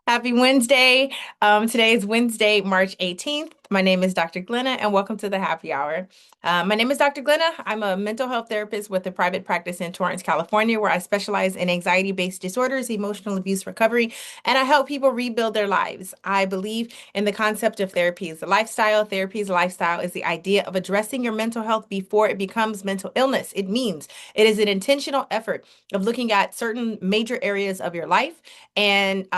Happy Wednesday. Today is Wednesday, March 18th. My name is Dr. Glenna, and welcome to the happy hour. My name is Dr. Glenna. I'm a mental health therapist with a private practice in Torrance, California, where I specialize in anxiety-based disorders, emotional abuse recovery, and I help people rebuild their lives. I believe in the concept of therapy as a lifestyle. Therapy as a lifestyle is the idea of addressing your mental health before it becomes mental illness. It means it is an intentional effort of looking at certain major areas of your life and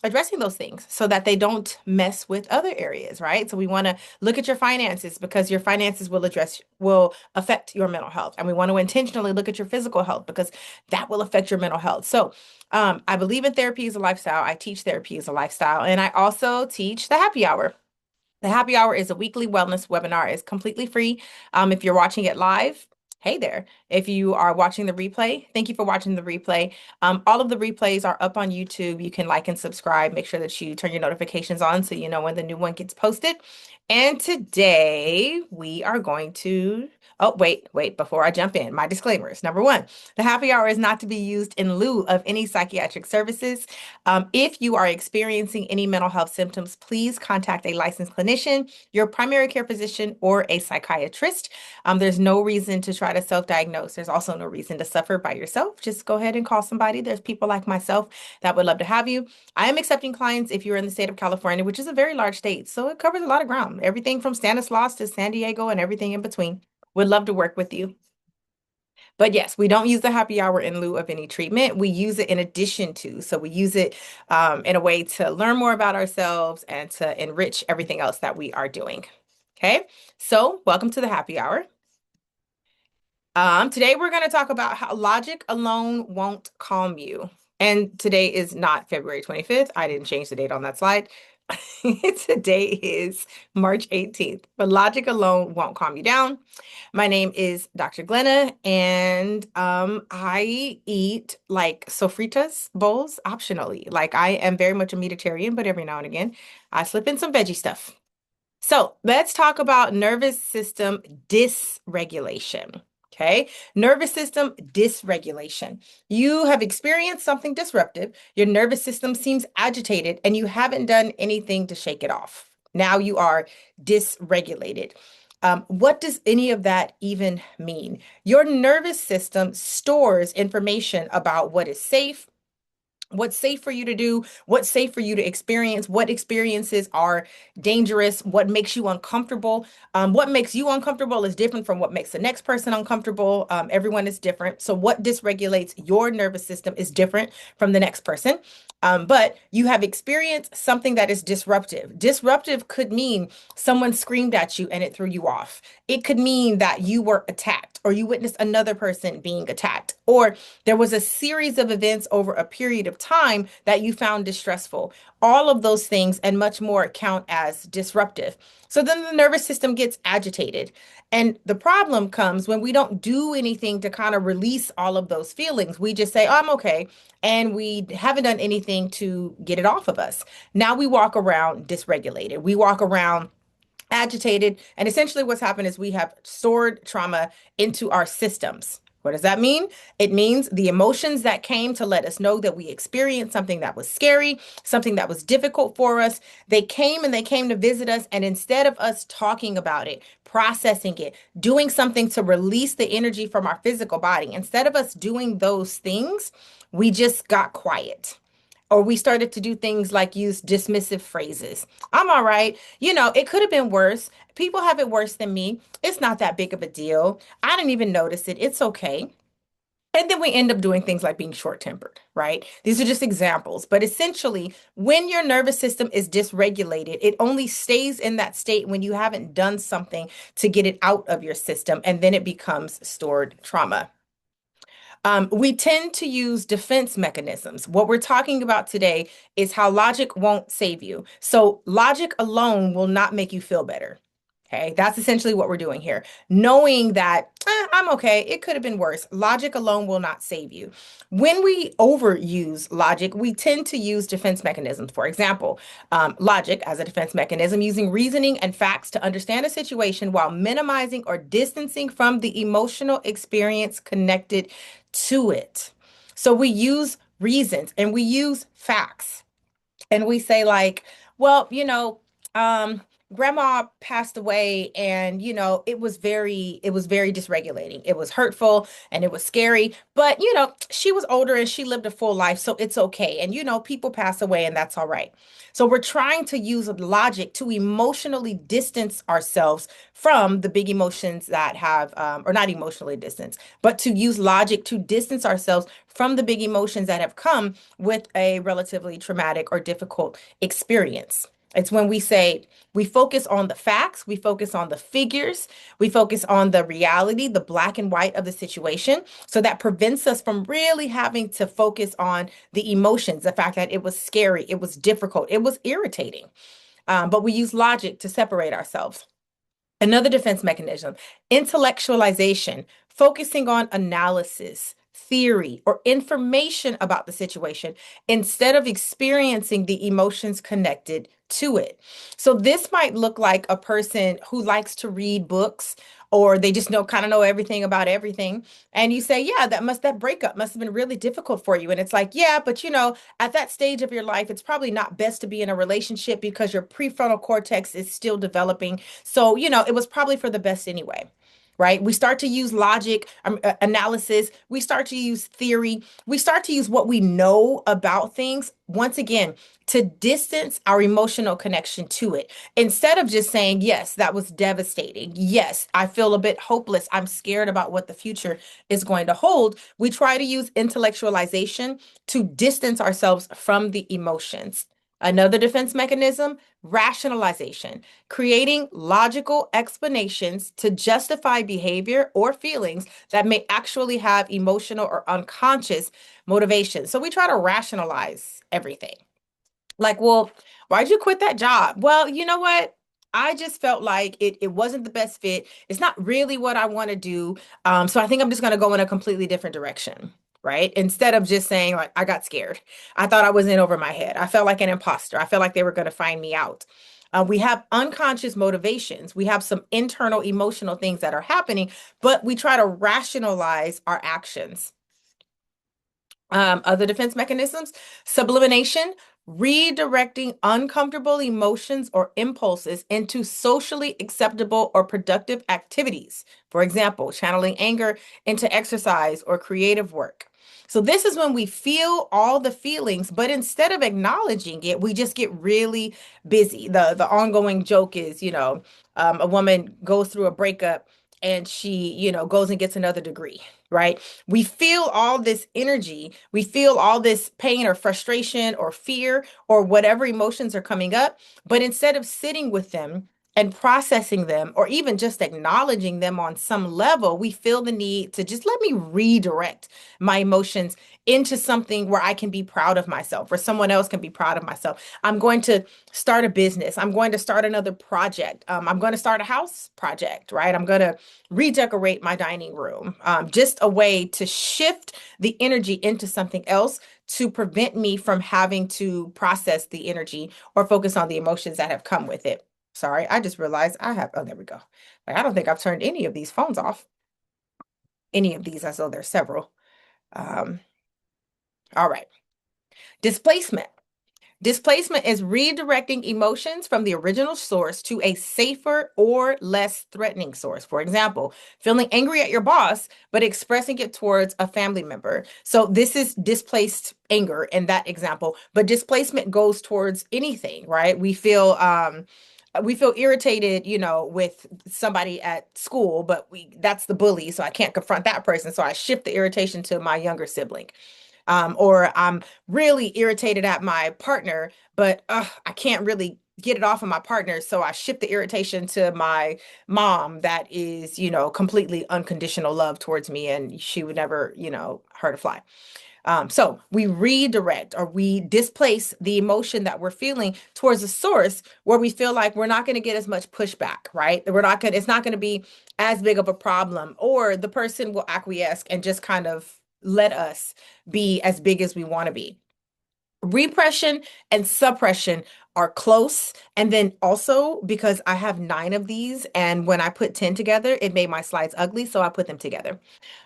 addressing those things so that they don't mess with other areas, right? So we want to look at your finances because your finances will affect your mental health. And we want to intentionally look at your physical health because that will affect your mental health. So I believe in therapy as a lifestyle. I teach therapy as a lifestyle. And I also teach the happy hour. The happy hour is a weekly wellness webinar. It's completely free. If you're watching it live, hey there. If you are watching the replay, thank you for watching the replay. All of the replays are up on YouTube. You can like and subscribe. Make sure that you turn your notifications on so you know when the new one gets posted. And today we are going to, oh, wait, before I jump in, my disclaimers. Number one, the happy hour is not to be used in lieu of any psychiatric services. If you are experiencing any mental health symptoms, please contact a licensed clinician, your primary care physician, or a psychiatrist. There's no reason to try to self-diagnose. There's also no reason to suffer by yourself. Just go ahead and call somebody. There's people like myself that would love to have you. I am accepting clients if you're in the state of California, which is a very large state. So it covers a lot of ground, everything from Stanislaus to San Diego and everything in between. Would love to work with you. But yes, we don't use the happy hour in lieu of any treatment. We use it in addition to. So we use it in a way to learn more about ourselves and to enrich everything else that we are doing. Okay, so welcome to the happy hour. Today we're going to talk about how logic alone won't calm you. And today is not February 25th. I didn't change the date on that slide. Today is March 18th, but logic alone won't calm you down. My name is Dr. Glenna, and I eat like sofritas bowls optionally. Like I am very much a meatitarian, but every now and again I slip in some veggie stuff. So let's talk about nervous system dysregulation. Okay, nervous system dysregulation. You have experienced something disruptive. Your nervous system seems agitated, and you haven't done anything to shake it off. Now you are dysregulated. What does any of that even mean? Your nervous system stores information about what is safe, what's safe for you to do, what's safe for you to experience, what experiences are dangerous, what makes you uncomfortable. What makes you uncomfortable is different from what makes the next person uncomfortable. Everyone is different. So, what dysregulates your nervous system is different from the next person. But you have experienced something that is disruptive. Disruptive could mean someone screamed at you and it threw you off. It could mean that you were attacked or you witnessed another person being attacked, or there was a series of events over a period of time that you found distressful. All of those things and much more count as disruptive. So then the nervous system gets agitated. And the problem comes when we don't do anything to kind of release all of those feelings. We just say, oh, I'm okay. And we haven't done anything to get it off of us. Now we walk around dysregulated. We walk around agitated. And essentially, what's happened is we have stored trauma into our systems. What does that mean? It means the emotions that came to let us know that we experienced something that was scary, something that was difficult for us. They came to visit us. And instead of us talking about it, processing it, doing something to release the energy from our physical body, instead of us doing those things, we just got quiet or we started to do things like use dismissive phrases. I'm all right. It could have been worse. People have it worse than me. It's not that big of a deal. I didn't even notice it. It's okay. And then we end up doing things like being short-tempered, right? These are just examples. But essentially, when your nervous system is dysregulated, it only stays in that state when you haven't done something to get it out of your system, and then it becomes stored trauma. We tend to use defense mechanisms. What we're talking about today is how logic won't save you. So, logic alone will not make you feel better. Okay, that's essentially what we're doing here. Knowing that I'm okay, it could have been worse. Logic alone will not save you. When we overuse logic, we tend to use defense mechanisms. For example, logic as a defense mechanism, using reasoning and facts to understand a situation while minimizing or distancing from the emotional experience connected to it. So we use reasons and we use facts. and we say like, well, um, grandma passed away and it was very dysregulating. It was hurtful and it was scary, but she was older and she lived a full life, so it's okay. And people pass away and that's all right. So we're trying to use logic to emotionally distance ourselves from the big emotions that have, or not emotionally distance, but to use logic to distance ourselves from the big emotions that have come with a relatively traumatic or difficult experience. It's when we say we focus on the facts, we focus on the figures, we focus on the reality, the black and white of the situation. So that prevents us from really having to focus on the emotions, the fact that it was scary, it was difficult, it was irritating. But we use logic to separate ourselves. Another defense mechanism, intellectualization, focusing on analysis, theory, or information about the situation instead of experiencing the emotions connected to it. So this might look like a person who likes to read books or they just know everything about everything. And you say, yeah, that breakup must have been really difficult for you. And it's like, yeah, but at that stage of your life, it's probably not best to be in a relationship because your prefrontal cortex is still developing, so, it was probably for the best anyway, right? We start to use logic, analysis. We start to use theory. We start to use what we know about things, once again, to distance our emotional connection to it. Instead of just saying, yes, that was devastating. Yes, I feel a bit hopeless. I'm scared about what the future is going to hold. We try to use intellectualization to distance ourselves from the emotions. Another defense mechanism, rationalization, creating logical explanations to justify behavior or feelings that may actually have emotional or unconscious motivation. So we try to rationalize everything. Like, well, why'd you quit that job? Well, you know what? I just felt like it wasn't the best fit. It's not really what I want to do. So I think I'm just going to go in a completely different direction, right? Instead of just saying, like, I got scared. I thought I was in over my head. I felt like an imposter. I felt like they were going to find me out. We have unconscious motivations. We have some internal emotional things that are happening, but we try to rationalize our actions. Other defense mechanisms, sublimation, redirecting uncomfortable emotions or impulses into socially acceptable or productive activities. For example, channeling anger into exercise or creative work. So this is when we feel all the feelings, but instead of acknowledging it, we just get really busy. The ongoing joke is, a woman goes through a breakup and she, goes and gets another degree, right? We feel all this energy, we feel all this pain or frustration or fear or whatever emotions are coming up. But instead of sitting with them and processing them or even just acknowledging them on some level, we feel the need to just let me redirect my emotions into something where I can be proud of myself, or someone else can be proud of myself. I'm going to start a business. I'm going to start another project. I'm going to start a house project, right? I'm going to redecorate my dining room. Just a way to shift the energy into something else to prevent me from having to process the energy or focus on the emotions that have come with it. Sorry, I just realized oh, there we go. Like, I don't think I've turned any of these phones off. Any of these, I saw there's several. Um, all right. Displacement. Displacement is redirecting emotions from the original source to a safer or less threatening source. For example, feeling angry at your boss, but expressing it towards a family member. So this is displaced anger in that example, but displacement goes towards anything, right? We feel irritated, with somebody at school, but that's the bully, so I can't confront that person. So I shift the irritation to my younger sibling. Or I'm really irritated at my partner, but I can't really get it off of my partner. So I shift the irritation to my mom that is, completely unconditional love towards me and she would never, hurt a fly. So we redirect or we displace the emotion that we're feeling towards a source where we feel like we're not going to get as much pushback, right? It's not going to be as big of a problem, or the person will acquiesce and just kind of let us be as big as we want to be. Repression and suppression are close. And then also, because I have 9 of these, and when I put 10 together, it made my slides ugly. So I put them together.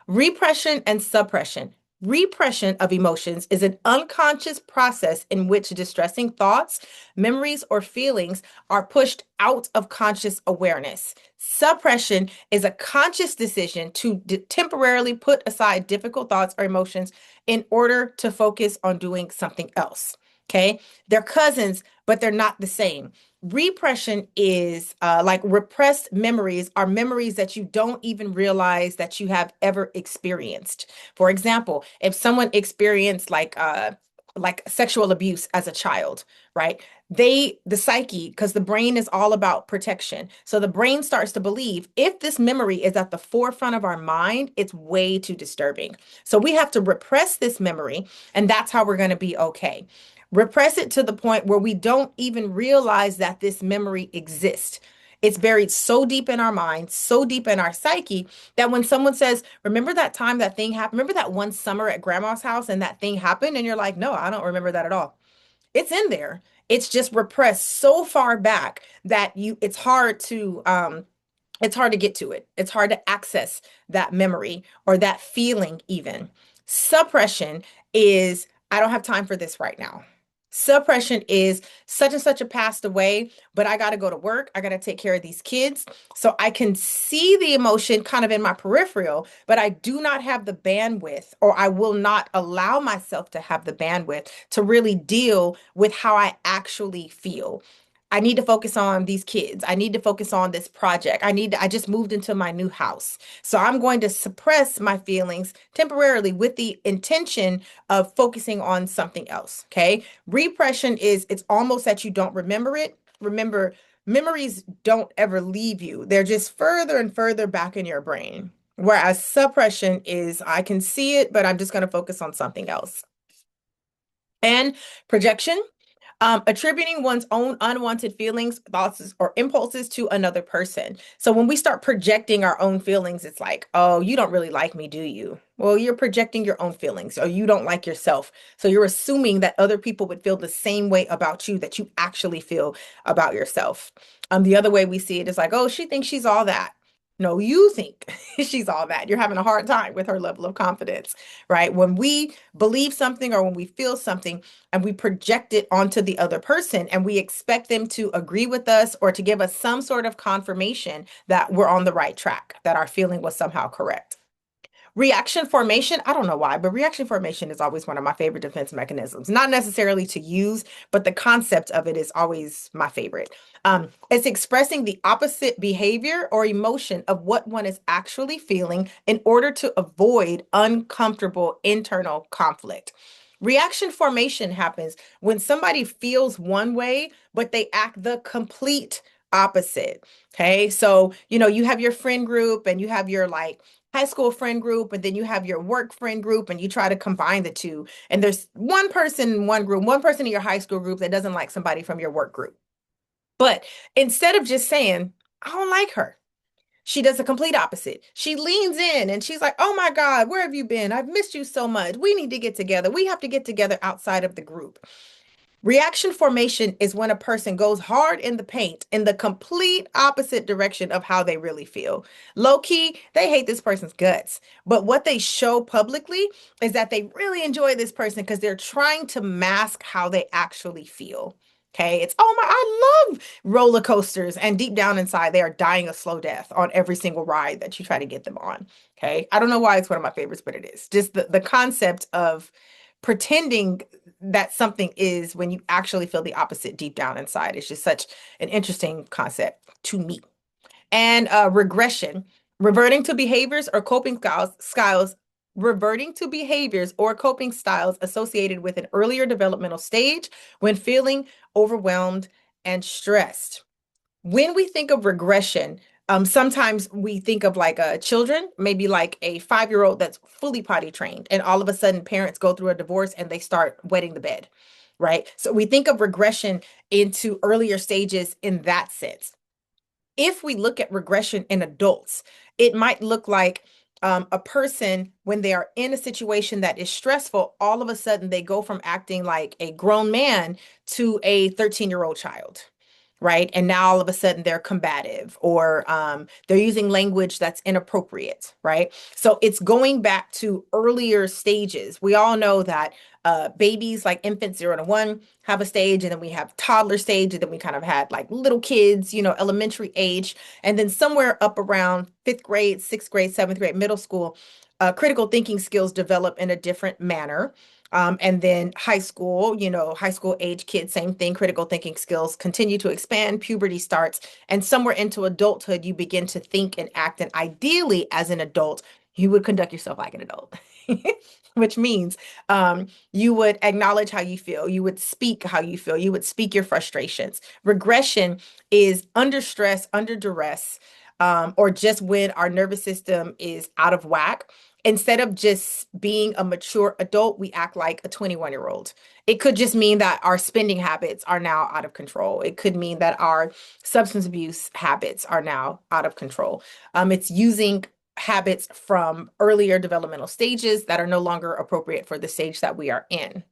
Repression and suppression. Repression of emotions is an unconscious process in which distressing thoughts, memories, or feelings are pushed out of conscious awareness. Suppression is a conscious decision to temporarily put aside difficult thoughts or emotions in order to focus on doing something else. Okay. They're cousins, but they're not the same. Repression is like repressed memories are memories that you don't even realize that you have ever experienced. For example, if someone experienced like sexual abuse as a child, right? The psyche, because the brain is all about protection. So the brain starts to believe if this memory is at the forefront of our mind, it's way too disturbing. So we have to repress this memory, and that's how we're going to be okay. Repress it to the point where we don't even realize that this memory exists. It's buried so deep in our mind, so deep in our psyche that when someone says, remember that time that thing happened? Remember that one summer at grandma's house and that thing happened? And you're like, no, I don't remember that at all. It's in there. It's just repressed so far back that it's hard to get to it. It's hard to access that memory or that feeling, even. Suppression is, I don't have time for this right now. Suppression is such and such a passed away, but I got to go to work. I got to take care of these kids. So I can see the emotion kind of in my peripheral, but I do not have the bandwidth, or I will not allow myself to have the bandwidth to really deal with how I actually feel. I need to focus on these kids. I need to focus on this project. I just moved into my new house. So I'm going to suppress my feelings temporarily with the intention of focusing on something else. Okay. Repression is it's almost that you don't remember it. Remember, memories don't ever leave you. They're just further and further back in your brain. Whereas suppression is I can see it, but I'm just going to focus on something else. And projection, attributing one's own unwanted feelings, thoughts, or impulses to another person. So when we start projecting our own feelings, it's like, oh, you don't really like me, do you? Well, you're projecting your own feelings, or you don't like yourself. So you're assuming that other people would feel the same way about you that you actually feel about yourself. The other way we see it is like, oh, she thinks she's all that. No, you think she's all that. You're having a hard time with her level of confidence, right? When we believe something or when we feel something, and we project it onto the other person and we expect them to agree with us or to give us some sort of confirmation that we're on the right track, that our feeling was somehow correct. Reaction formation, I don't know why, but reaction formation is always one of my favorite defense mechanisms. Not necessarily to use, but the concept of it is always my favorite. It's expressing the opposite behavior or emotion of what one is actually feeling in order to avoid uncomfortable internal conflict. Reaction formation happens when somebody feels one way, but they act the complete opposite. Okay. So, you have your friend group and you have your like high school friend group, and then you have your work friend group, and you try to combine the two. And there's one person in one group, one person in your high school group that doesn't like somebody from your work group. But instead of just saying, I don't like her, she does the complete opposite. She leans in and she's like, oh my God, where have you been? I've missed you so much. We need to get together. We have to get together outside of the group. Reaction formation is when a person goes hard in the paint in the complete opposite direction of how they really feel. Low key, they hate this person's guts. But what they show publicly is that they really enjoy this person because they're trying to mask how they actually feel. Okay, it's oh my, I love roller coasters. And deep down inside, they are dying a slow death on every single ride that you try to get them on. Okay, I don't know why it's one of my favorites, but it is. Just the concept of pretending that something is when you actually feel the opposite deep down inside. It's just such an interesting concept to me. And regression, reverting to behaviors or coping styles, reverting to behaviors or coping styles associated with an earlier developmental stage when feeling overwhelmed and stressed. When we think of regression, sometimes we think of like children, maybe like a 5-year-old that's fully potty trained, and all of a sudden parents go through a divorce and they start wetting the bed, right? So we think of regression into earlier stages in that sense. If we look at regression in adults, it might look like a person when they are in a situation that is stressful, all of a sudden they go from acting like a grown man to a 13-year-old child. right? And now all of a sudden they're combative or they're using language that's inappropriate, right? So it's going back to earlier stages. We all know that babies like infants 0 to 1 have a stage, and then we have toddler stage, and then we kind of had like little kids, elementary age, and then somewhere up around fifth grade, sixth grade, seventh grade, middle school, critical thinking skills develop in a different manner. And then high school, high school age kids, same thing, critical thinking skills continue to expand, puberty starts, and somewhere into adulthood, you begin to think and act. And ideally, as an adult, you would conduct yourself like an adult, which means you would acknowledge how you feel, you would speak how you feel, you would speak your frustrations. Regression is under stress, under duress, or just when our nervous system is out of whack. Instead of just being a mature adult, we act like a 21-year-old. It could just mean that our spending habits are now out of control. It could mean that our substance abuse habits are now out of control. It's using habits from earlier developmental stages that are no longer appropriate for the stage that we are in.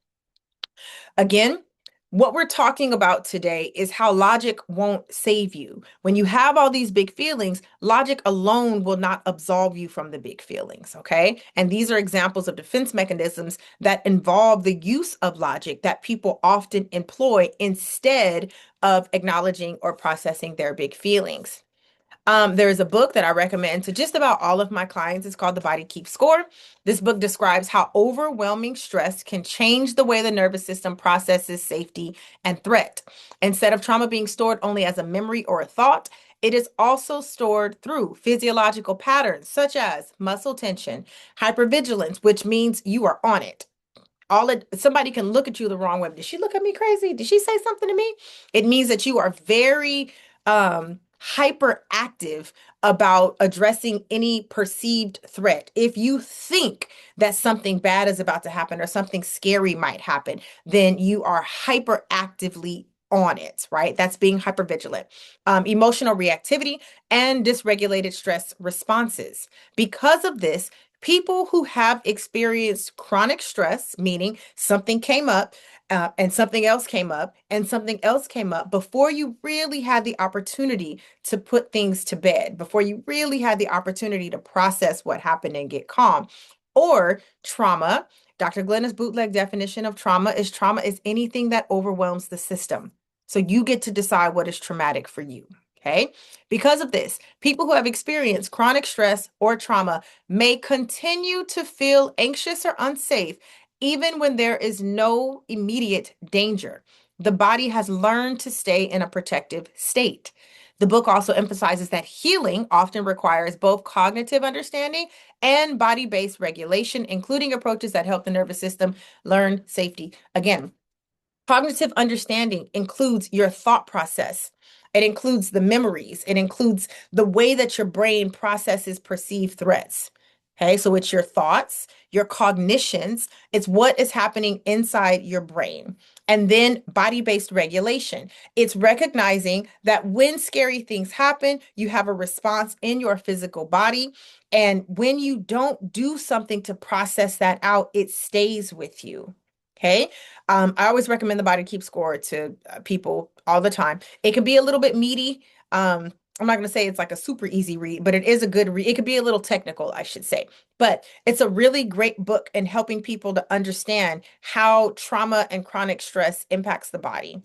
Again, what we're talking about today is how logic won't save you. When you have all these big feelings, logic alone will not absolve you from the big feelings, okay? And these are examples of defense mechanisms that involve the use of logic that people often employ instead of acknowledging or processing their big feelings. There's a book that I recommend to just about all of my clients. It's called The Body Keeps Score. This book describes how overwhelming stress can change the way the nervous system processes safety and threat. Instead of trauma being stored only as a memory or a thought, it is also stored through physiological patterns such as muscle tension, hypervigilance, which means you are on it. Somebody can look at you the wrong way. Did she look at me crazy? Did she say something to me? It means that you are very hyperactive about addressing any perceived threat. If you think that something bad is about to happen or something scary might happen, then you are hyperactively on it, right? That's being hypervigilant. Emotional reactivity and dysregulated stress responses. Because of this, people who have experienced chronic stress, meaning something came up, and something else came up, and something else came up before you really had the opportunity to put things to bed, before you really had the opportunity to process what happened and get calm. Or trauma. Dr. Glenna's bootleg definition of trauma is anything that overwhelms the system. So you get to decide what is traumatic for you. Okay. Because of this, people who have experienced chronic stress or trauma may continue to feel anxious or unsafe even when there is no immediate danger. The body has learned to stay in a protective state. The book also emphasizes that healing often requires both cognitive understanding and body-based regulation, including approaches that help the nervous system learn safety. Again, cognitive understanding includes your thought process. It includes the memories. It includes the way that your brain processes perceived threats. Okay, so it's your thoughts, your cognitions, it's what is happening inside your brain. And then body-based regulation. It's recognizing that when scary things happen, you have a response in your physical body. And when you don't do something to process that out, it stays with you. Okay. I always recommend The Body Keep Score to people all the time. It can be a little bit meaty. I'm not going to say it's like a super easy read, but it is a good read. It could be a little technical, I should say, but it's a really great book in helping people to understand how trauma and chronic stress impacts the body.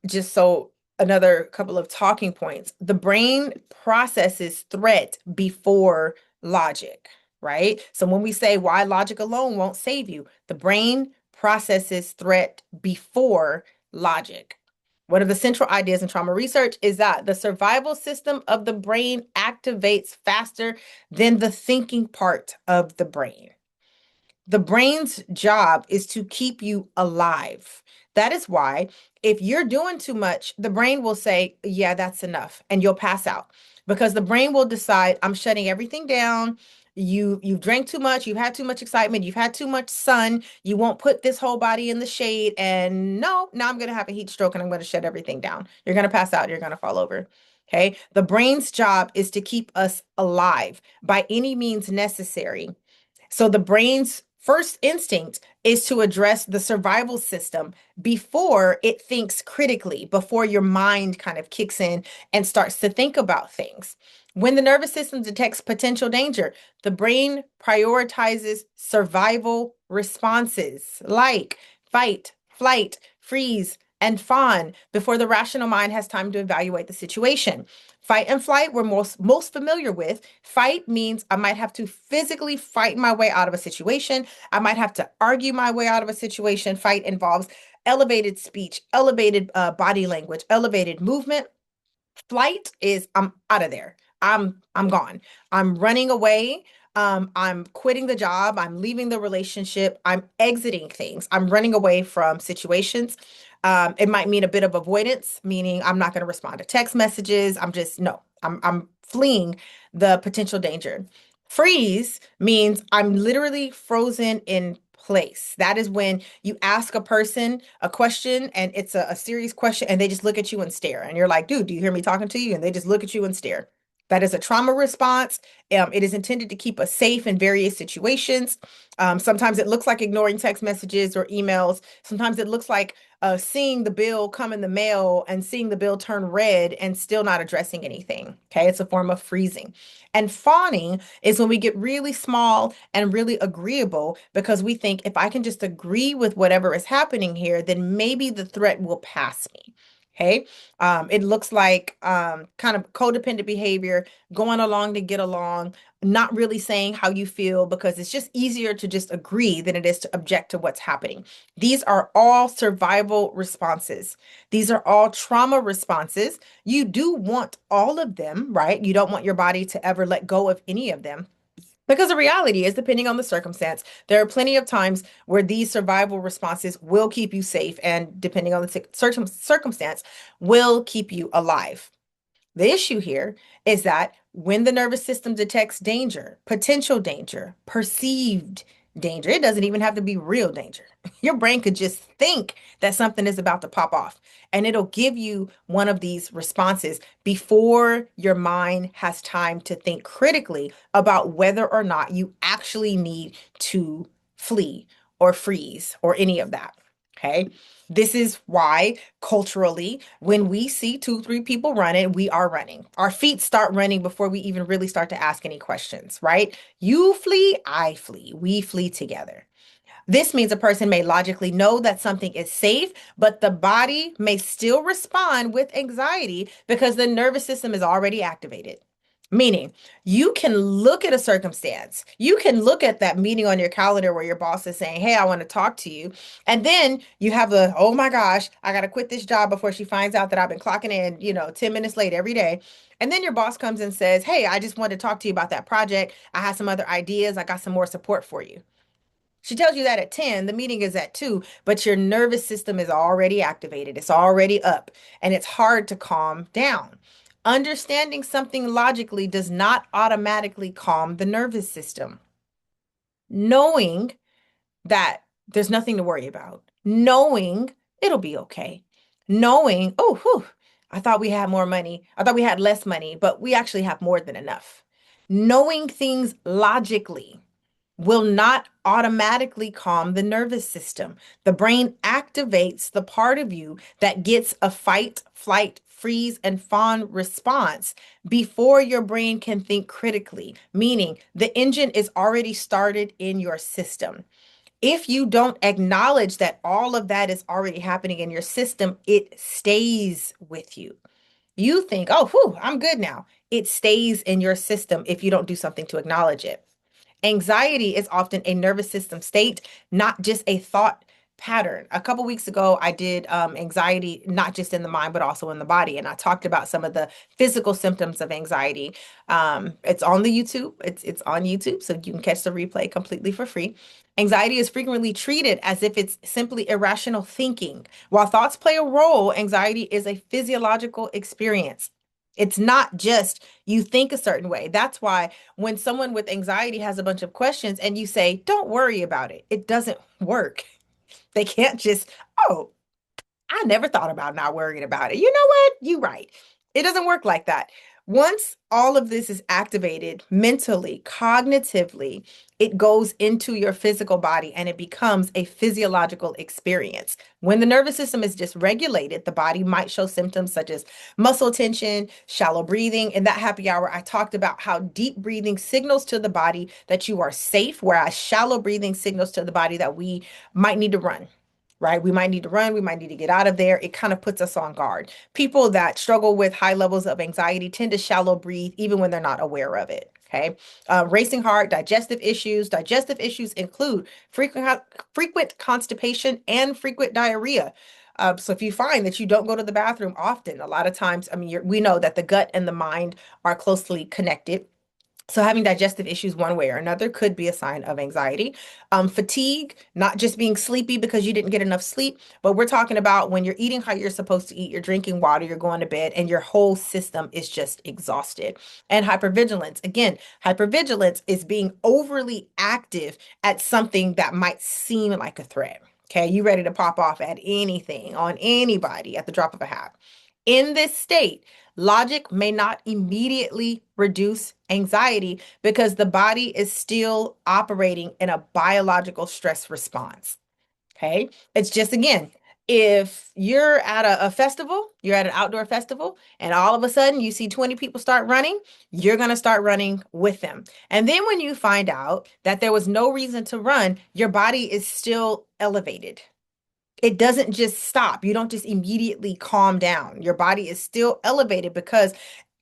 Just so another couple of talking points. The brain processes threat before logic, right? So when we say why logic alone won't save you, the brain processes threat before logic. One of the central ideas in trauma research is that the survival system of the brain activates faster than the thinking part of the brain. The brain's job is to keep you alive. That is why if you're doing too much, the brain will say, yeah, that's enough, and you'll pass out because the brain will decide, I'm shutting everything down. You've drank too much, you've had too much excitement, you've had too much sun, you won't put this whole body in the shade, and no, now I'm gonna have a heat stroke and I'm gonna shut everything down. You're gonna pass out, you're gonna fall over. Okay. The brain's job is to keep us alive by any means necessary. So the brain's first instinct is to address the survival system before it thinks critically, before your mind kind of kicks in and starts to think about things. When the nervous system detects potential danger, the brain prioritizes survival responses like fight, flight, freeze, and fawn before the rational mind has time to evaluate the situation. Fight and flight we're most familiar with. Fight means I might have to physically fight my way out of a situation. I might have to argue my way out of a situation. Fight involves elevated speech, elevated body language, elevated movement. Flight is I'm out of there. I'm gone. I'm running away. I'm quitting the job. I'm leaving the relationship. I'm exiting things. I'm running away from situations. It might mean a bit of avoidance, meaning I'm not going to respond to text messages. I'm just no. I'm fleeing the potential danger. Freeze means I'm literally frozen in place. That is when you ask a person a question and it's a serious question and they just look at you and stare. And you're like, dude, do you hear me talking to you? And they just look at you and stare. That is a trauma response. It is intended to keep us safe in various situations. Sometimes it looks like ignoring text messages or emails. Sometimes it looks like seeing the bill come in the mail and seeing the bill turn red and still not addressing anything. Okay, it's a form of freezing. And fawning is when we get really small and really agreeable because we think if I can just agree with whatever is happening here, then maybe the threat will pass me. Okay. It looks like kind of codependent behavior, going along to get along, not really saying how you feel because it's just easier to just agree than it is to object to what's happening. These are all survival responses. These are all trauma responses. You do want all of them, right? You don't want your body to ever let go of any of them. Because the reality is, depending on the circumstance, there are plenty of times where these survival responses will keep you safe, and depending on the circumstance, will keep you alive. The issue here is that when the nervous system detects danger, potential danger, perceived danger, it doesn't even have to be real danger. Your brain could just think that something is about to pop off, and it'll give you one of these responses before your mind has time to think critically about whether or not you actually need to flee or freeze or any of that. Okay. This is why culturally, when we see two, three people running, we are running. Our feet start running before we even really start to ask any questions, right? You flee, I flee. We flee together. This means a person may logically know that something is safe, but the body may still respond with anxiety because the nervous system is already activated. Meaning, you can look at a circumstance. You can look at that meeting on your calendar where your boss is saying, hey, I want to talk to you. And then you have the, oh my gosh, I got to quit this job before she finds out that I've been clocking in, 10 minutes late every day. And then your boss comes and says, hey, I just wanted to talk to you about that project. I have some other ideas. I got some more support for you. She tells you that at 10, the meeting is at 2, but your nervous system is already activated. It's already up, and it's hard to calm down. Understanding something logically does not automatically calm the nervous system. Knowing that there's nothing to worry about, knowing it'll be okay, knowing, oh, whew, I thought we had more money. I thought we had less money, but we actually have more than enough. Knowing things logically will not automatically calm the nervous system. The brain activates the part of you that gets a fight, flight, freeze, and fawn response before your brain can think critically, meaning the engine is already started in your system. If you don't acknowledge that all of that is already happening in your system, it stays with you. You think, oh, whew, I'm good now. It stays in your system if you don't do something to acknowledge it. Anxiety is often a nervous system state, not just a thought pattern. A couple weeks ago, I did anxiety, not just in the mind, but also in the body. And I talked about some of the physical symptoms of anxiety. It's on the YouTube. It's on YouTube, so you can catch the replay completely for free. Anxiety is frequently treated as if it's simply irrational thinking. While thoughts play a role, anxiety is a physiological experience. It's not just you think a certain way. That's why when someone with anxiety has a bunch of questions and you say, don't worry about it, it doesn't work. They can't just, oh, I never thought about not worrying about it. You know what? You're right. It doesn't work like that. Once all of this is activated mentally, cognitively, it goes into your physical body and it becomes a physiological experience. When the nervous system is dysregulated, the body might show symptoms such as muscle tension, shallow breathing. In that happy hour, I talked about how deep breathing signals to the body that you are safe, whereas shallow breathing signals to the body that we might need to run. Right? We might need to run. We might need to get out of there. It kind of puts us on guard. People that struggle with high levels of anxiety tend to shallow breathe even when they're not aware of it. Okay. Racing heart, digestive issues. Digestive issues include frequent constipation and frequent diarrhea. So if you find that you don't go to the bathroom often, a lot of times, I mean, we know that the gut and the mind are closely connected. So having digestive issues one way or another could be a sign of anxiety. Fatigue, not just being sleepy because you didn't get enough sleep, but we're talking about when you're eating how you're supposed to eat, you're drinking water, you're going to bed, and your whole system is just exhausted. And hypervigilance, again, hypervigilance is being overly active at something that might seem like a threat. Okay, you ready to pop off at anything on anybody at the drop of a hat. In this state, logic may not immediately reduce anxiety because the body is still operating in a biological stress response. Okay. It's just, again, if you're at a festival, you're at an outdoor festival, and all of a sudden you see 20 people start running, you're going to start running with them. And then when you find out that there was no reason to run, your body is still elevated. It doesn't just stop. You don't just immediately calm down. Your body is still elevated because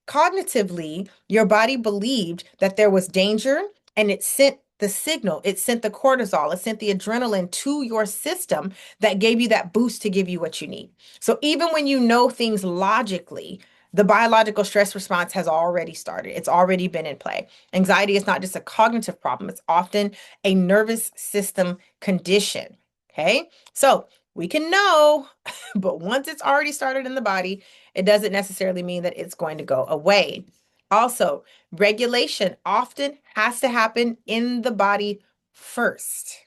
cognitively, your body believed that there was danger and it sent the signal, it sent the cortisol, it sent the adrenaline to your system that gave you that boost to give you what you need. So even when you know things logically, the biological stress response has already started. It's already been in play. Anxiety is not just a cognitive problem, it's often a nervous system condition. Okay. So we can know, but once it's already started in the body, it doesn't necessarily mean that it's going to go away. Also, regulation often has to happen in the body first.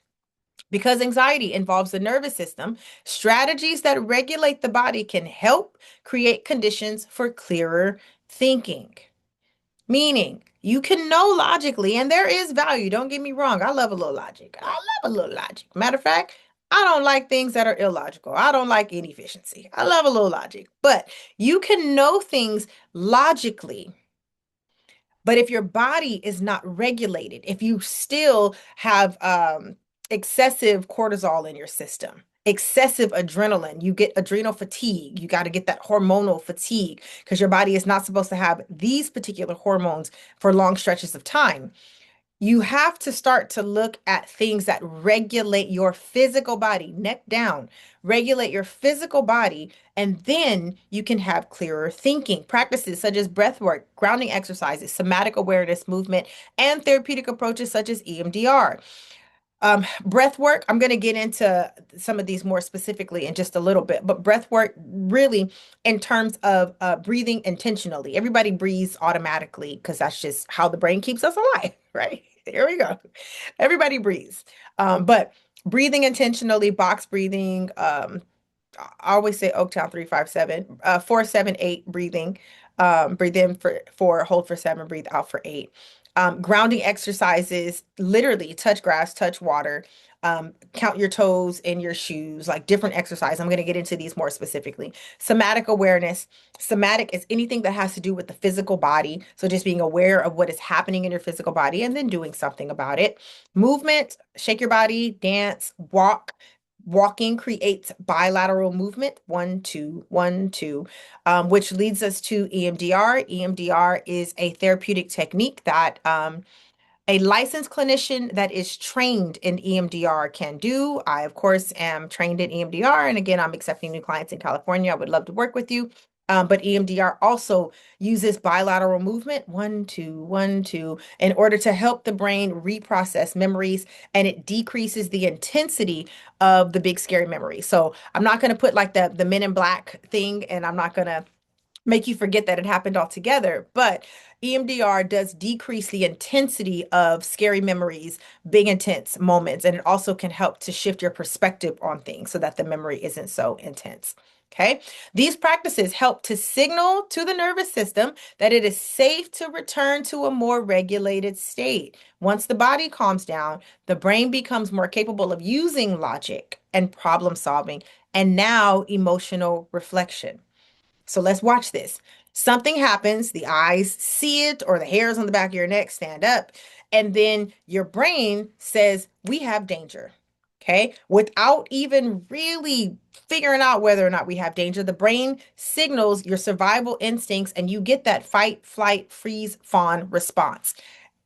Because anxiety involves the nervous system, strategies that regulate the body can help create conditions for clearer thinking. Meaning, you can know logically, and there is value. Don't get me wrong. I love a little logic. I love a little logic. Matter of fact, I don't like things that are illogical. I don't like inefficiency. I love a little logic. But you can know things logically, but if your body is not regulated, if you still have excessive cortisol in your system, excessive adrenaline, you get adrenal fatigue. You got to get that hormonal fatigue because your body is not supposed to have these particular hormones for long stretches of time. You have to start to look at things that regulate your physical body, neck down, regulate your physical body, and then you can have clearer thinking. Practices such as breath work, grounding exercises, somatic awareness movement, and therapeutic approaches such as EMDR. Breath work, I'm going to get into some of these more specifically in just a little bit, but breath work really in terms of breathing intentionally. Everybody breathes automatically because that's just how the brain keeps us alive, right? Here we go. Everybody breathes. But breathing intentionally, box breathing, I always say Oaktown 357, 4-7-8 breathing. Breathe in for 4, hold for 7, breathe out for 8. Grounding exercises, literally touch grass, touch water, count your toes in your shoes, like different exercise. I'm going to get into these more specifically. Somatic awareness. Somatic is anything that has to do with the physical body. So just being aware of what is happening in your physical body and then doing something about it. Movement, shake your body, dance, walk. Walking creates bilateral movement, 1, 2, 1, 2, which leads us to EMDR. EMDR is a therapeutic technique that a licensed clinician that is trained in EMDR can do. I, of course, am trained in EMDR. And again, I'm accepting new clients in California. I would love to work with you. But EMDR also uses bilateral movement, 1, 2, 1, 2, in order to help the brain reprocess memories, and it decreases the intensity of the big scary memory. So I'm not going to put like the Men in Black thing, and I'm not going to make you forget that it happened altogether. But EMDR does decrease the intensity of scary memories, big intense moments, and it also can help to shift your perspective on things so that the memory isn't so intense. Okay. These practices help to signal to the nervous system that it is safe to return to a more regulated state. Once the body calms down, the brain becomes more capable of using logic and problem solving and now emotional reflection. So let's watch this. Something happens, the eyes see it, or the hairs on the back of your neck stand up, and then your brain says, we have danger. Okay. Without even really figuring out whether or not we have danger, the brain signals your survival instincts, and you get that fight, flight, freeze, fawn response.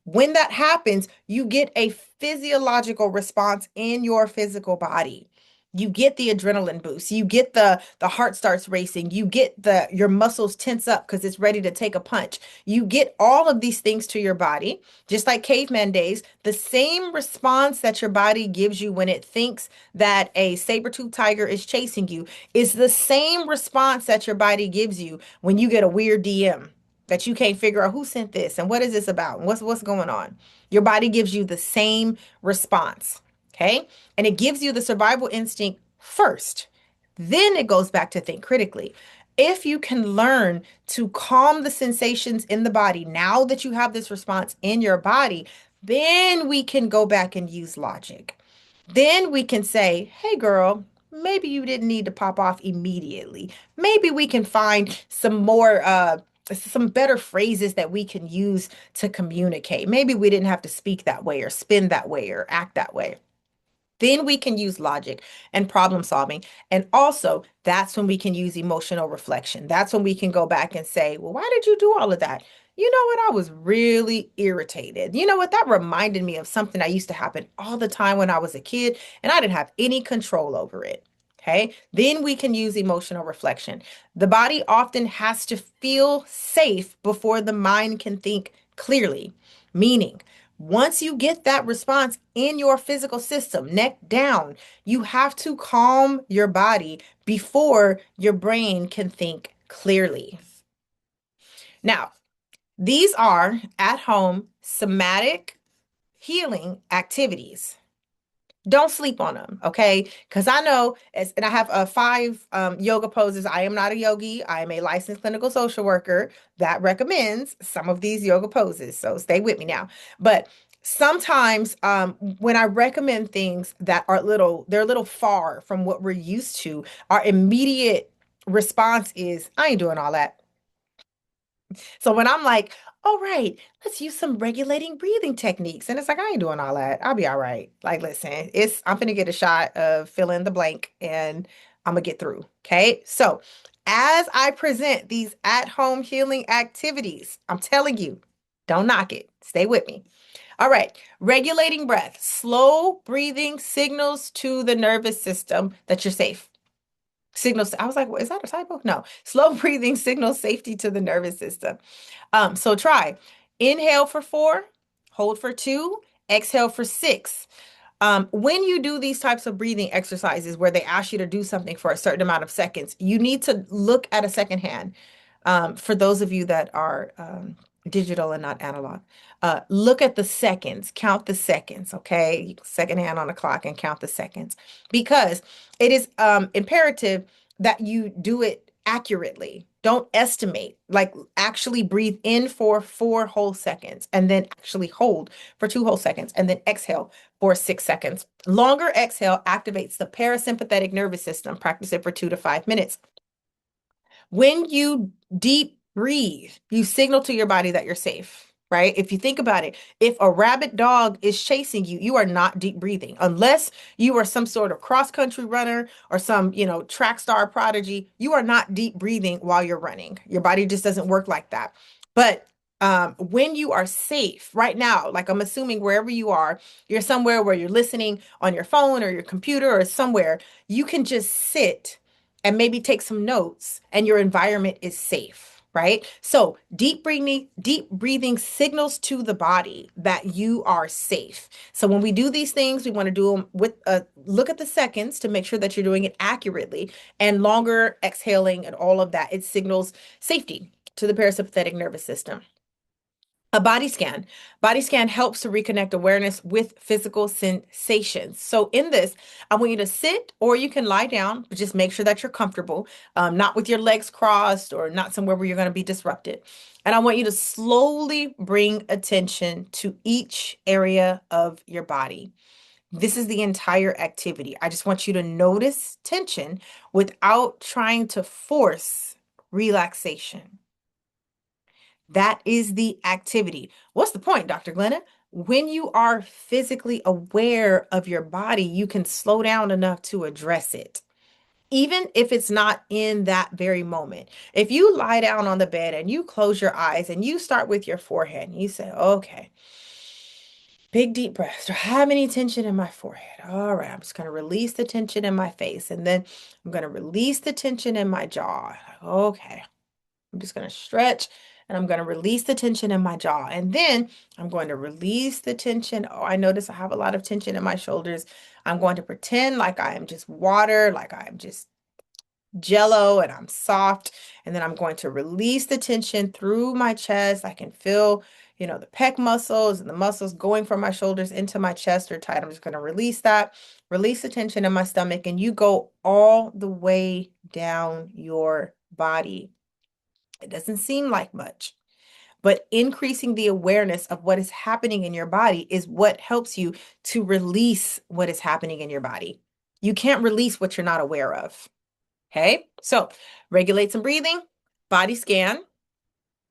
When that happens, you get a physiological response in your physical body. You get the adrenaline boost. You get the heart starts racing. You get the your muscles tense up because it's ready to take a punch. You get all of these things to your body, just like caveman days. The same response that your body gives you when it thinks that a saber-toothed tiger is chasing you is the same response that your body gives you when you get a weird DM that you can't figure out who sent this and what is this about and what's going on. Your body gives you the same response, okay? And it gives you the survival instinct first. Then it goes back to think critically. If you can learn to calm the sensations in the body now that you have this response in your body, then we can go back and use logic. Then we can say, hey, girl, maybe you didn't need to pop off immediately. Maybe we can find some better phrases that we can use to communicate. Maybe we didn't have to speak that way or spin that way or act that way. Then we can use logic and problem solving. And also, that's when we can use emotional reflection. That's when we can go back and say, well, why did you do all of that? You know what? I was really irritated. You know what? That reminded me of something that used to happen all the time when I was a kid, and I didn't have any control over it. Okay. Then we can use emotional reflection. The body often has to feel safe before the mind can think clearly, meaning, once you get that response in your physical system, neck down, you have to calm your body before your brain can think clearly. Now, these are at home somatic healing activities. Don't sleep on them, okay? Because I know, and I have five yoga poses. I am not a yogi. I am a licensed clinical social worker that recommends some of these yoga poses. So stay with me now. But sometimes when I recommend things that are they're a little far from what we're used to, our immediate response is, I ain't doing all that. So when I'm like, all right, let's use some regulating breathing techniques. And it's like, I ain't doing all that. I'll be all right. Like, listen, I'm gonna get a shot of fill in the blank and I'm gonna get through. Okay. So as I present these at-home healing activities, I'm telling you, don't knock it. Stay with me. All right. Regulating breath. Slow breathing signals to the nervous system that you're safe. Signals. I was like, well, is that a typo? No. Slow breathing signals safety to the nervous system. So try inhale for 4, hold for 2, exhale for 6. When you do these types of breathing exercises where they ask you to do something for a certain amount of seconds, you need to look at a second hand. For those of you that are digital and not analog, look at the seconds, count the seconds, okay? Second hand on the clock and count the seconds because it is imperative that you do it accurately. Don't estimate, like actually breathe in for 4 whole seconds and then actually hold for 2 whole seconds and then exhale for 6 seconds. Longer exhale activates the parasympathetic nervous system. Practice it for 2 to 5 minutes. When you deep breathe, you signal to your body that you're safe, right? If you think about it, if a rabid dog is chasing you, you are not deep breathing unless you are some sort of cross-country runner or some, track star prodigy. You are not deep breathing while you're running. Your body just doesn't work like that. But when you are safe right now, like I'm assuming wherever you are, you're somewhere where you're listening on your phone or your computer or somewhere, you can just sit and maybe take some notes and your environment is safe, right? So deep breathing signals to the body that you are safe. So when we do these things, we want to do them with a look at the seconds to make sure that you're doing it accurately and longer exhaling and all of that. It signals safety to the parasympathetic nervous system. A body scan. Body scan helps to reconnect awareness with physical sensations. So, in this, I want you to sit or you can lie down, but just make sure that you're comfortable, not with your legs crossed or not somewhere where you're going to be disrupted. And I want you to slowly bring attention to each area of your body. This is the entire activity. I just want you to notice tension without trying to force relaxation. That is the activity. What's the point, Dr. Glenna? When you are physically aware of your body, you can slow down enough to address it, even if it's not in that very moment. If you lie down on the bed and you close your eyes and you start with your forehead and you say, okay, big deep breaths. Do I have any tension in my forehead? All right, I'm just going to release the tension in my face. And then I'm going to release the tension in my jaw. Okay. I'm just going to stretch and I'm going to release the tension in my jaw. And then I'm going to release the tension. Oh, I notice I have a lot of tension in my shoulders. I'm going to pretend like I am just water, like I am just jello and I'm soft. And then I'm going to release the tension through my chest. I can feel, the pec muscles and the muscles going from my shoulders into my chest are tight. I'm just going to release that, release the tension in my stomach, and you go all the way down your body. It doesn't seem like much, but increasing the awareness of what is happening in your body is what helps you to release what is happening in your body. You can't release what you're not aware of. Okay, so regulate some breathing, body scan,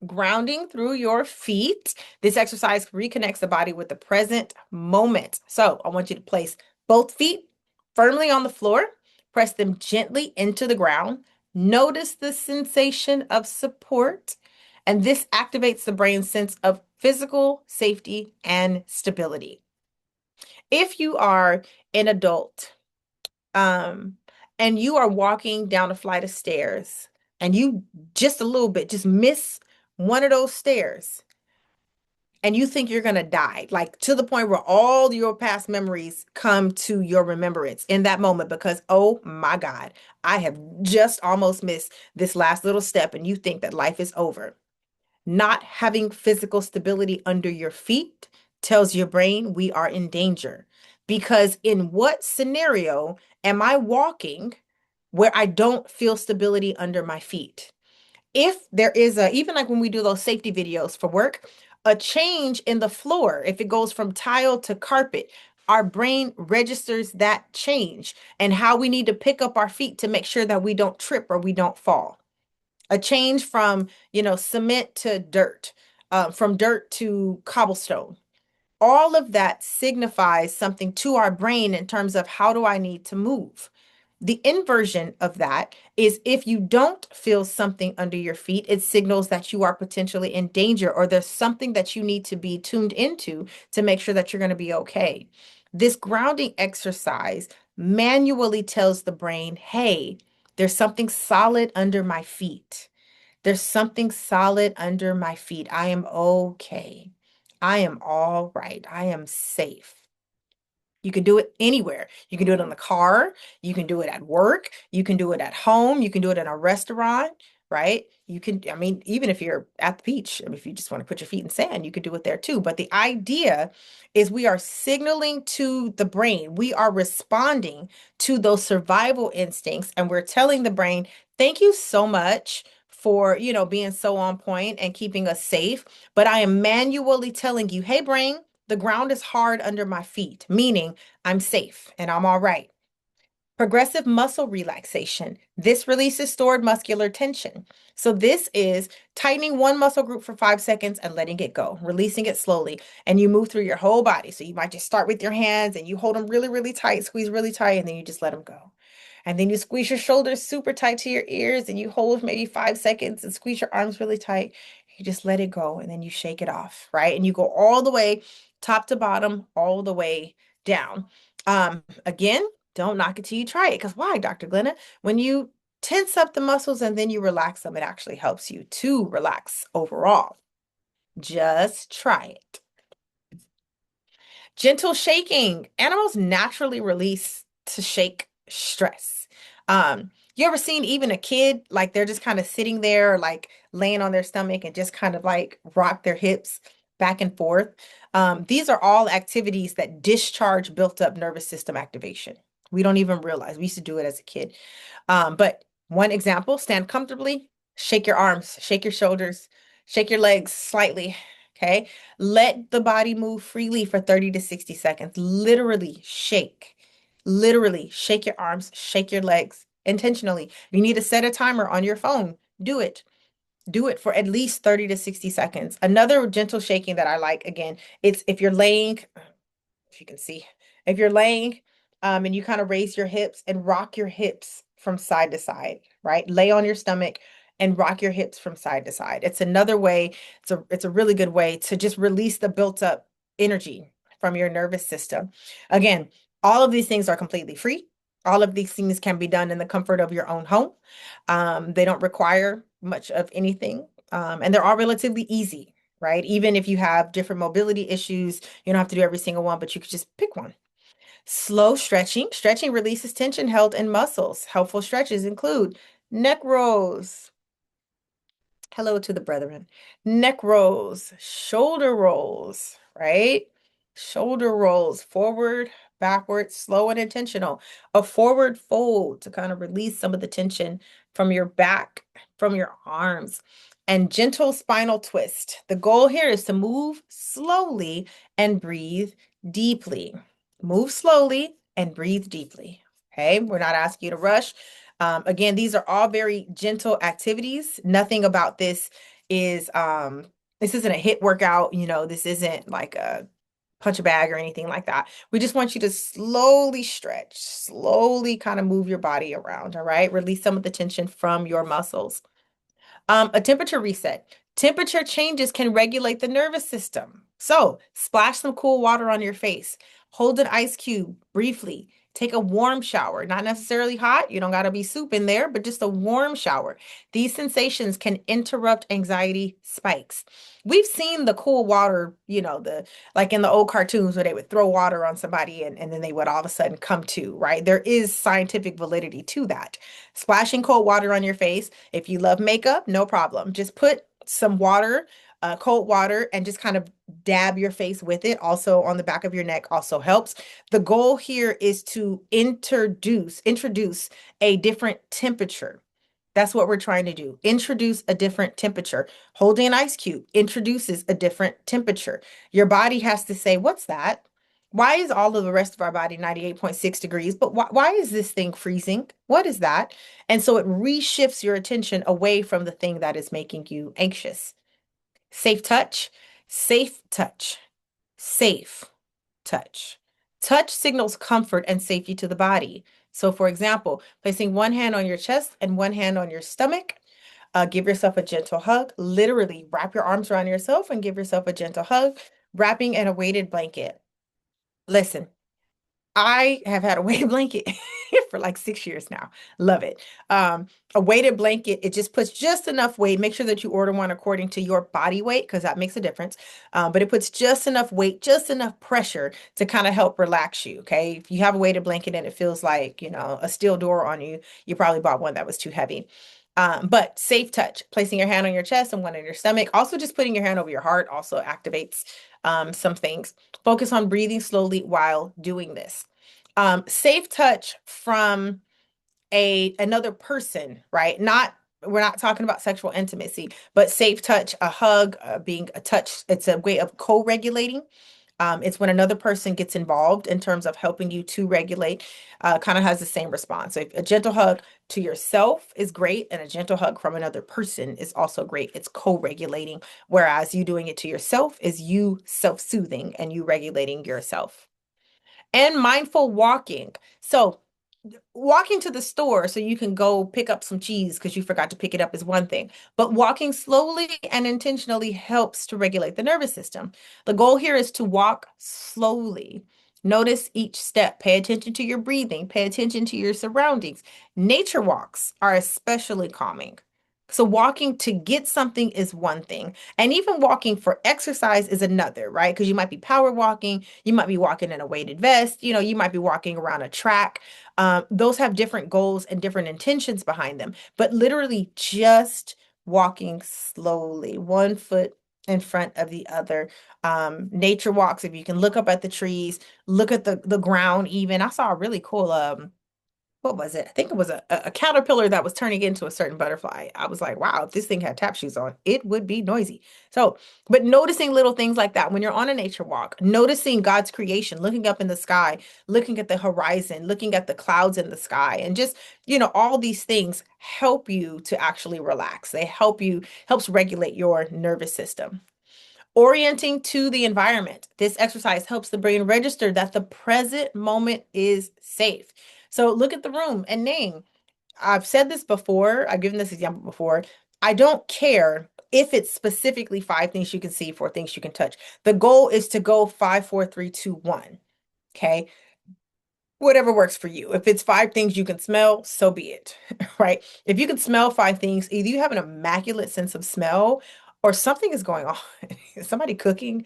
grounding through your feet. This exercise reconnects the body with the present moment. So I want you to place both feet firmly on the floor, press them gently into the ground. Notice the sensation of support, and this activates the brain's sense of physical safety and stability. If you are an adult, um, and you are walking down a flight of stairs and you just a little bit just miss one of those stairs and you think you're going to die, like to the point where all your past memories come to your remembrance in that moment because, oh my God, I have just almost missed this last little step and you think that life is over. Not having physical stability under your feet tells your brain we are in danger. Because in what scenario am I walking where I don't feel stability under my feet? If there is even like when we do those safety videos for work, a change in the floor, if it goes from tile to carpet, our brain registers that change and how we need to pick up our feet to make sure that we don't trip or we don't fall. A change from, cement to dirt, from dirt to cobblestone. All of that signifies something to our brain in terms of how do I need to move. The inversion of that is if you don't feel something under your feet, it signals that you are potentially in danger or there's something that you need to be tuned into to make sure that you're going to be okay. This grounding exercise manually tells the brain, hey, there's something solid under my feet. There's something solid under my feet. I am okay. I am all right. I am safe. You can do it anywhere. You can do it in the car. You can do it at work. You can do it at home. You can do it in a restaurant, right? You can, I mean, even if you're at the beach, I mean, if you just want to put your feet in sand, you could do it there too. But the idea is we are signaling to the brain, we are responding to those survival instincts, and we're telling the brain, thank you so much for, being so on point and keeping us safe. But I am manually telling you, hey, brain, the ground is hard under my feet, meaning I'm safe and I'm all right. Progressive muscle relaxation. This releases stored muscular tension. So, this is tightening one muscle group for 5 seconds and letting it go, releasing it slowly. And you move through your whole body. So, you might just start with your hands and you hold them really, really tight, squeeze really tight, and then you just let them go. And then you squeeze your shoulders super tight to your ears and you hold maybe 5 seconds and squeeze your arms really tight. You just let it go and then you shake it off, right? And you go all the way top to bottom, all the way down. Again, don't knock it till you try it. Because why, Dr. Glenna? When you tense up the muscles and then you relax them, it actually helps you to relax overall. Just try it. Gentle shaking. Animals naturally release to shake stress. You ever seen even a kid, like they're just kind of sitting there, like laying on their stomach and just kind of like rock their hips? back and forth. These are all activities that discharge built up nervous system activation. We don't even realize. We used to do it as a kid. But one example, stand comfortably, shake your arms, shake your shoulders, shake your legs slightly. Okay. Let the body move freely for 30 to 60 seconds. Literally shake. Literally shake your arms, shake your legs intentionally. If you need to set a timer on your phone, do it. Do it for at least 30 to 60 seconds. Another gentle shaking that I like, again, it's if you're laying, if you can see, if you're laying and you kind of raise your hips and rock your hips from side to side, right? Lay on your stomach and rock your hips from side to side. It's another way, it's a really good way to just release the built up energy from your nervous system. Again, all of these things are completely free. All of these things can be done in the comfort of your own home. They don't require much of anything, and they're all relatively easy, right? Even if you have different mobility issues, you don't have to do every single one, but you could just pick one. Slow stretching. Stretching releases tension held in muscles. Helpful stretches include neck rolls. Hello to the brethren. Neck rolls, shoulder rolls, right? Shoulder rolls, forward, backward, slow and intentional. A forward fold to kind of release some of the tension from your back, from your arms. And gentle spinal twist. The goal here is to move slowly and breathe deeply. Move slowly and breathe deeply. Okay, we're not asking you to rush. Again, these are all very gentle activities. Nothing about is this isn't a hit workout, this isn't like a punch a bag or anything like that. We just want you to slowly stretch, slowly kind of move your body around, all right? Release some of the tension from your muscles. A temperature reset. Temperature changes can regulate the nervous system. So, splash some cool water on your face. Hold an ice cube briefly. Take a warm shower, not necessarily hot. You don't got to be soup in there, but just a warm shower. These sensations can interrupt anxiety spikes. We've seen the cool water, the like in the old cartoons where they would throw water on somebody and then they would all of a sudden come to, right? There is scientific validity to that. Splashing cold water on your face. If you love makeup, no problem. Just put some water, cold water, and just kind of dab your face with it. Also on the back of your neck also helps. The goal here is to introduce a different temperature. That's what we're trying to do. Introduce a different temperature. Holding an ice cube introduces a different temperature. Your body has to say, what's that? Why is all of the rest of our body 98.6 degrees? But why is this thing freezing? What is that? And so it reshifts your attention away from the thing that is making you anxious. Safe touch, safe touch, safe touch. Touch signals comfort and safety to the body. So, for example, placing one hand on your chest and one hand on your stomach, give yourself a gentle hug. Literally, wrap your arms around yourself and give yourself a gentle hug. Wrapping in a weighted blanket. Listen, I have had a weighted blanket for like 6 years now. Love it. A weighted blanket, it just puts just enough weight. Make sure that you order one according to your body weight because that makes a difference. But it puts just enough weight, just enough pressure to kind of help relax you. Okay. If you have a weighted blanket and it feels like, a steel door on you, you probably bought one that was too heavy. But safe touch, placing your hand on your chest and one on your stomach. Also, just putting your hand over your heart also activates some things. Focus on breathing slowly while doing this. Safe touch from another person, right? We're not talking about sexual intimacy, but safe touch, a hug, being a touch. It's a way of co-regulating. It's when another person gets involved in terms of helping you to regulate, kind of has the same response. So if a gentle hug to yourself is great, and a gentle hug from another person is also great. It's co-regulating, whereas you doing it to yourself is you self-soothing and you regulating yourself. And mindful walking. So walking to the store so you can go pick up some cheese because you forgot to pick it up is one thing, but walking slowly and intentionally helps to regulate the nervous system. The goal here is to walk slowly. Notice each step. Pay attention to your breathing. Pay attention to your surroundings. Nature walks are especially calming. So walking to get something is one thing, and even walking for exercise is another, right? Because you might be power walking, you might be walking in a weighted vest, you might be walking around a track. Those have different goals and different intentions behind them, but literally just walking slowly, one foot in front of the other. Nature walks, if you can look up at the trees, look at the ground even. I saw a really cool what was it? I think it was a caterpillar that was turning into a certain butterfly. I was like, wow, if this thing had tap shoes on, it would be noisy. So, but noticing little things like that when you're on a nature walk, noticing God's creation, looking up in the sky, looking at the horizon, looking at the clouds in the sky, and just, all these things help you to actually relax. They helps regulate your nervous system. Orienting to the environment. This exercise helps the brain register that the present moment is safe. So look at the room and name. I've said this before, I've given this example before. I don't care if it's specifically five things you can see, four things you can touch. The goal is to go five, four, three, two, one. Okay. Whatever works for you. If it's five things you can smell, so be it. Right. If you can smell five things, either you have an immaculate sense of smell or something is going on. Is somebody cooking?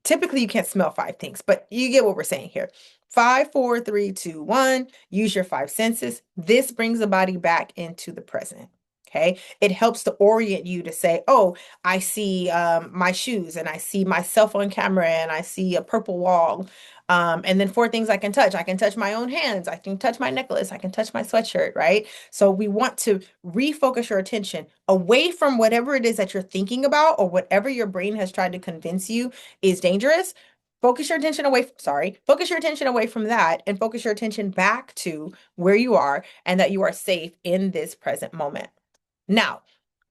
Typically you can't smell five things, but you get what we're saying here. Five, four, three, two, one. Use your five senses. This brings the body back into the present. Okay. It helps to orient you to say, oh, I see my shoes and I see my cell phone camera and I see a purple wall. And then four things I can touch. I can touch my own hands. I can touch my necklace. I can touch my sweatshirt, right? So we want to refocus your attention away from whatever it is that you're thinking about or whatever your brain has tried to convince you is dangerous. Focus your attention away from that and focus your attention back to where you are and that you are safe in this present moment. Now,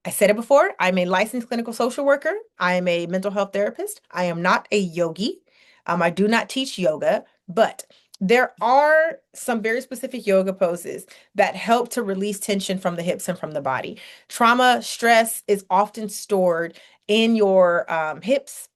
I said it before, I'm a licensed clinical social worker. I am a mental health therapist. I am not a yogi. I do not teach yoga, but there are some very specific yoga poses that help to release tension from the hips and from the body. Trauma, stress is often stored in your hips,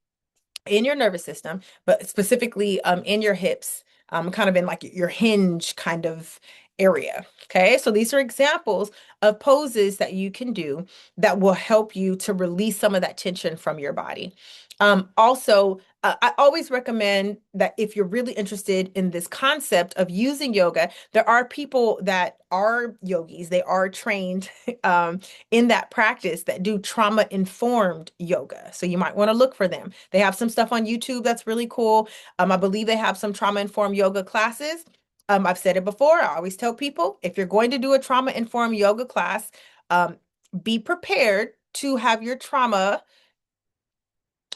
in your nervous system, but specifically in your hips, kind of in like your hinge kind of area. Okay, so these are examples of poses that you can do that will help you to release some of that tension from your body. Also, I always recommend that if you're really interested in this concept of using yoga, there are people that are yogis, they are trained in that practice that do trauma-informed yoga. So you might want to look for them. They have some stuff on YouTube that's really cool. I believe they have some trauma-informed yoga classes. I've said it before. I always tell people if you're going to do a trauma-informed yoga class, um, be prepared to have your trauma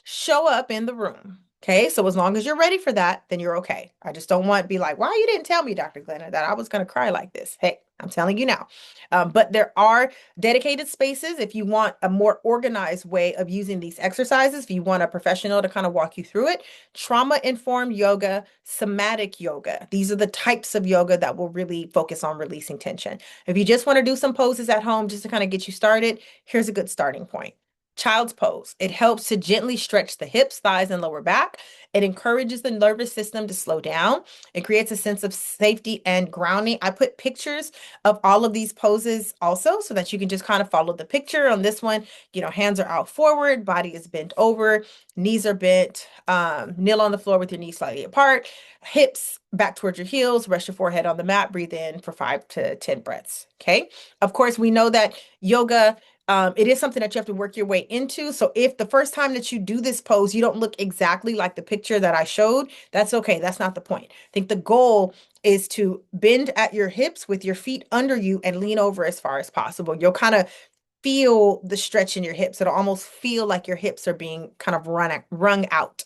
show up in the room. Okay, so as long as you're ready for that, then you're okay. I just don't want to be like, why you didn't tell me, Dr. Glenna, that I was going to cry like this. Hey, I'm telling you now. But there are dedicated spaces if you want a more organized way of using these exercises, if you want a professional to kind of walk you through it. Trauma-informed yoga, somatic yoga. These are the types of yoga that will really focus on releasing tension. If you just want to do some poses at home just to kind of get you started, here's a good starting point. Child's pose. It helps to gently stretch the hips, thighs, and lower back. It encourages the nervous system to slow down. It creates a sense of safety and grounding. I put pictures of all of these poses also so that you can just kind of follow the picture. On this one, hands are out forward, body is bent over, knees are bent, kneel on the floor with your knees slightly apart, hips back towards your heels, rest your forehead on the mat, breathe in for 5 to 10 breaths. Okay. Of course, we know that yoga it is something that you have to work your way into. So if the first time that you do this pose, you don't look exactly like the picture that I showed, that's okay. That's not the point. I think the goal is to bend at your hips with your feet under you and lean over as far as possible. You'll kind of feel the stretch in your hips. It'll almost feel like your hips are being kind of wrung out.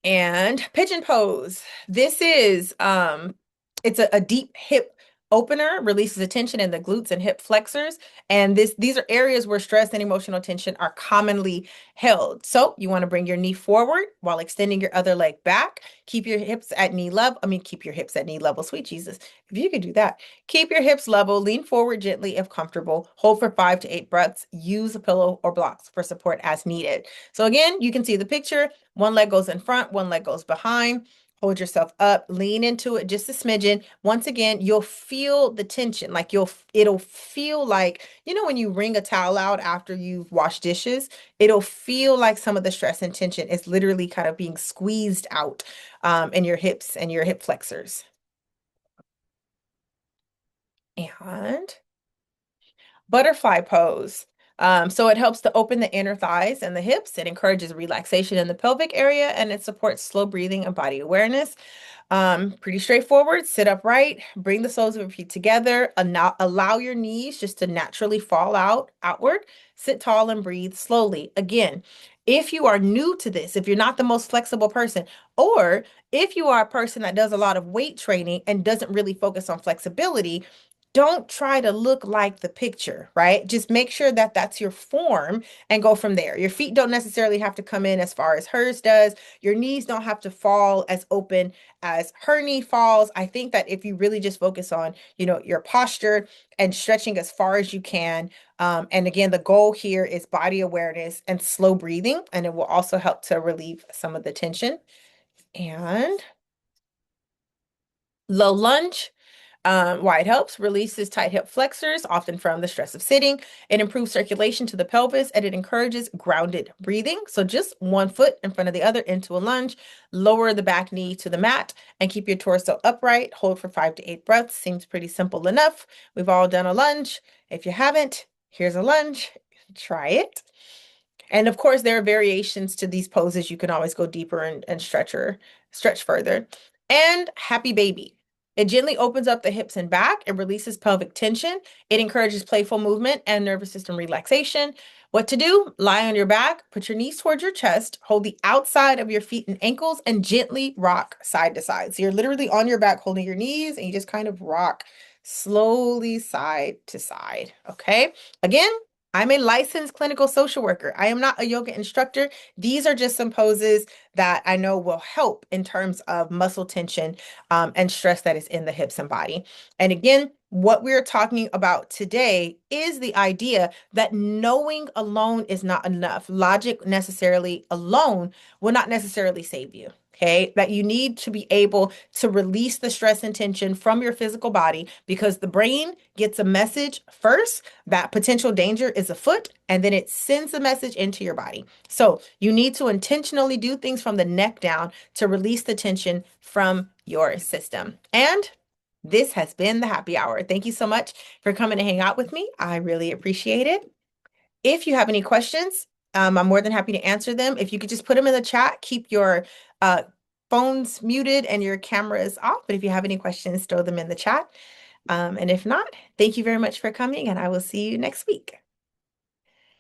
And pigeon pose. This is it's a deep hip opener, releases the tension in the glutes and hip flexors. And these are areas where stress and emotional tension are commonly held. So you want to bring your knee forward while extending your other leg back. Keep your hips at knee level. Keep your hips at knee level. Sweet Jesus. If you could do that. Keep your hips level, lean forward gently if comfortable. Hold for 5 to 8 breaths. Use a pillow or blocks for support as needed. So again, you can see the picture. One leg goes in front, one leg goes behind. Hold yourself up, lean into it just a smidgen. Once again, you'll feel the tension. Like it'll feel like, when you wring a towel out after you've washed dishes, it'll feel like some of the stress and tension is literally kind of being squeezed out in your hips and your hip flexors. And butterfly pose. So it helps to open the inner thighs and the hips. It encourages relaxation in the pelvic area and it supports slow breathing and body awareness. Pretty straightforward. Sit upright, bring the soles of your feet together, allow your knees just to naturally fall outward. Sit tall and breathe slowly. Again, if you are new to this, if you're not the most flexible person, or if you are a person that does a lot of weight training and doesn't really focus on flexibility, don't try to look like the picture, right? Just make sure that that's your form and go from there. Your feet don't necessarily have to come in as far as hers does. Your knees don't have to fall as open as her knee falls. I think that if you really just focus on, your posture and stretching as far as you can, and again, the goal here is body awareness and slow breathing, and it will also help to relieve some of the tension. And low lunge. Why it helps, releases tight hip flexors, often from the stress of sitting. It improves circulation to the pelvis and it encourages grounded breathing. So just one foot in front of the other into a lunge, lower the back knee to the mat and keep your torso upright. Hold for 5 to 8 breaths. Seems pretty simple enough. We've all done a lunge. If you haven't, here's a lunge. Try it. And of course, there are variations to these poses. You can always go deeper and stretch further. And happy baby. It gently opens up the hips and back. It releases pelvic tension. It encourages playful movement and nervous system relaxation. What to do? Lie on your back, put your knees towards your chest, hold the outside of your feet and ankles, and gently rock side to side. So you're literally on your back holding your knees and you just kind of rock slowly side to side. Okay. Again, I'm a licensed clinical social worker. I am not a yoga instructor. These are just some poses that I know will help in terms of muscle tension and stress that is in the hips and body. And again, what we're talking about today is the idea that knowing alone is not enough. Logic necessarily alone will not necessarily save you. Okay, that you need to be able to release the stress and tension from your physical body because the brain gets a message first that potential danger is afoot, and then it sends the message into your body. So you need to intentionally do things from the neck down to release the tension from your system. And this has been the happy hour. Thank you so much for coming to hang out with me. I really appreciate it. If you have any questions, I'm more than happy to answer them. If you could just put them in the chat, keep your uh, phones muted and your cameras off. But if you have any questions, throw them in the chat. And if not, thank you very much for coming, and I will see you next week.